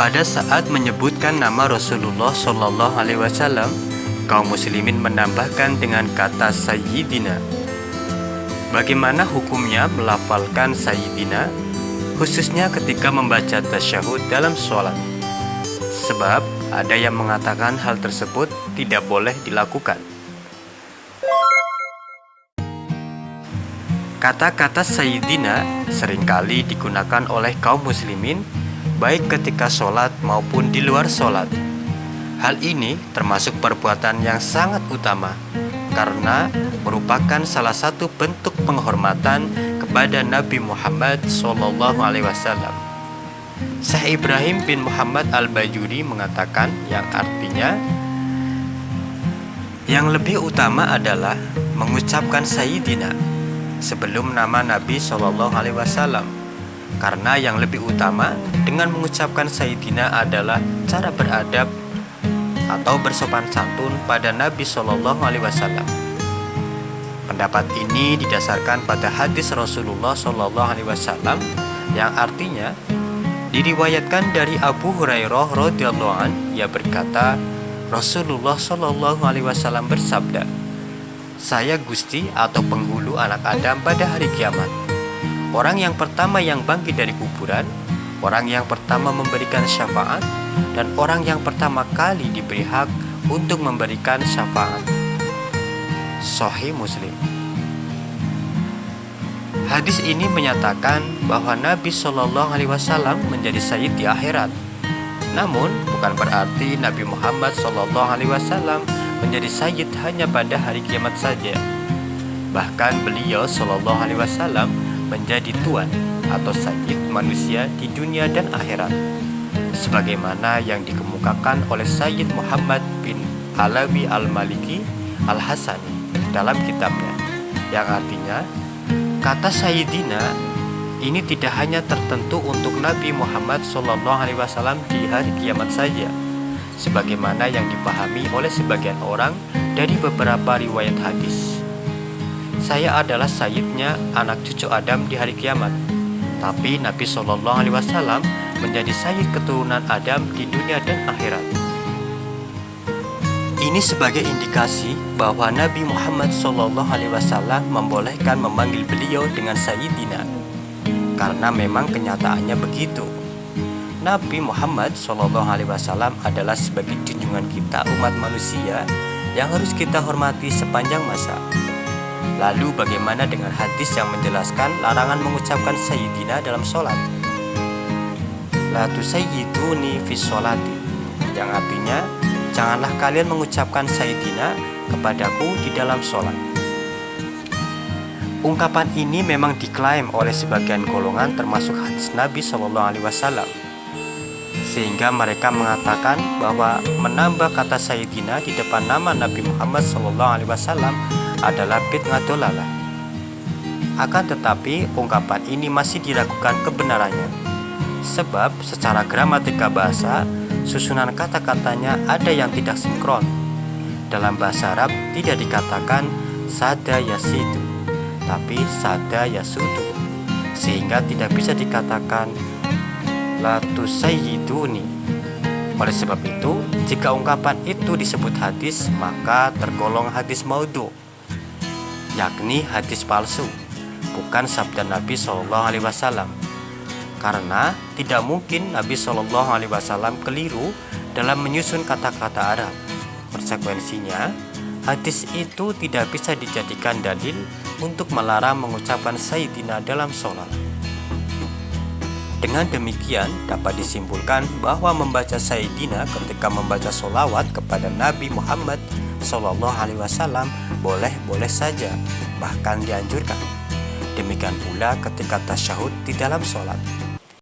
Pada saat menyebutkan nama Rasulullah Shallallahu Alaihi Wasallam, kaum muslimin menambahkan dengan kata Sayyidina. Bagaimana hukumnya melafalkan Sayyidina, khususnya ketika membaca tasyahud dalam sholat? Sebab ada yang mengatakan hal tersebut tidak boleh dilakukan. Kata-kata Sayyidina seringkali digunakan oleh kaum muslimin baik ketika sholat maupun di luar sholat. Hal ini termasuk perbuatan yang sangat utama karena merupakan salah satu bentuk penghormatan kepada Nabi Muhammad SAW. Syekh Ibrahim bin Muhammad Al-Bajuri mengatakan yang artinya, yang lebih utama adalah mengucapkan Sayyidina sebelum nama Nabi SAW, karena yang lebih utama dengan mengucapkan Sayyidina adalah cara beradab atau bersopan santun pada Nabi SAW. Pendapat ini didasarkan pada hadis Rasulullah SAW yang artinya diriwayatkan dari Abu Hurairah radhiyallahu anhu. Ia berkata, Rasulullah SAW bersabda, "Saya Gusti atau penghulu anak Adam pada hari kiamat. Orang yang pertama yang bangkit dari kuburan, orang yang pertama memberikan syafaat, dan orang yang pertama kali diberi hak untuk memberikan syafaat." Sahih Muslim. Hadis ini menyatakan bahwa Nabi SAW menjadi sayyid di akhirat. Namun bukan berarti Nabi Muhammad SAW menjadi sayyid hanya pada hari kiamat saja. Bahkan beliau SAW menjadi tuan atau sayyid manusia di dunia dan akhirat, sebagaimana yang dikemukakan oleh Sayyid Muhammad bin Alawi Al-Maliki Al-Hasani dalam kitabnya, yang artinya kata Sayyidina ini tidak hanya tertentu untuk Nabi Muhammad SAW di hari kiamat saja, sebagaimana yang dipahami oleh sebagian orang dari beberapa riwayat hadis. Saya adalah sayyidnya anak cucu Adam di hari kiamat, tapi Nabi SAW menjadi sayyid keturunan Adam di dunia dan akhirat. Ini sebagai indikasi bahwa Nabi Muhammad SAW membolehkan memanggil beliau dengan Sayyidina, karena memang kenyataannya begitu. Nabi Muhammad SAW adalah sebagai junjungan kita umat manusia yang harus kita hormati sepanjang masa. Lalu bagaimana dengan hadis yang menjelaskan larangan mengucapkan Sayyidina dalam sholat? La tusayyiduni fi sholati, yang artinya janganlah kalian mengucapkan Sayyidina kepadaku di dalam sholat. Ungkapan ini memang diklaim oleh sebagian golongan termasuk hadis Nabi SAW, sehingga mereka mengatakan bahwa menambah kata Sayyidina di depan nama Nabi Muhammad SAW adalah bid'ah dolalah. Akan tetapi ungkapan ini masih diragukan kebenarannya, sebab secara gramatika bahasa susunan kata-katanya ada yang tidak sinkron. Dalam bahasa Arab tidak dikatakan sada yasidu, tapi sada yasudu, sehingga tidak bisa dikatakan la tusayyiduni. Oleh sebab itu, jika ungkapan itu disebut hadis, maka tergolong hadis maudhu, yakni hadis palsu, bukan sabda Nabi SAW. Karena tidak mungkin Nabi SAW keliru dalam menyusun kata-kata Arab. Konsekuensinya, hadis itu tidak bisa dijadikan dalil untuk melarang mengucapkan Sayyidina dalam sholat. Dengan demikian dapat disimpulkan bahwa membaca Sayyidina ketika membaca sholawat kepada Nabi Muhammad SAW boleh-boleh saja, bahkan dianjurkan. Demikian pula ketika tasyahud di dalam sholat.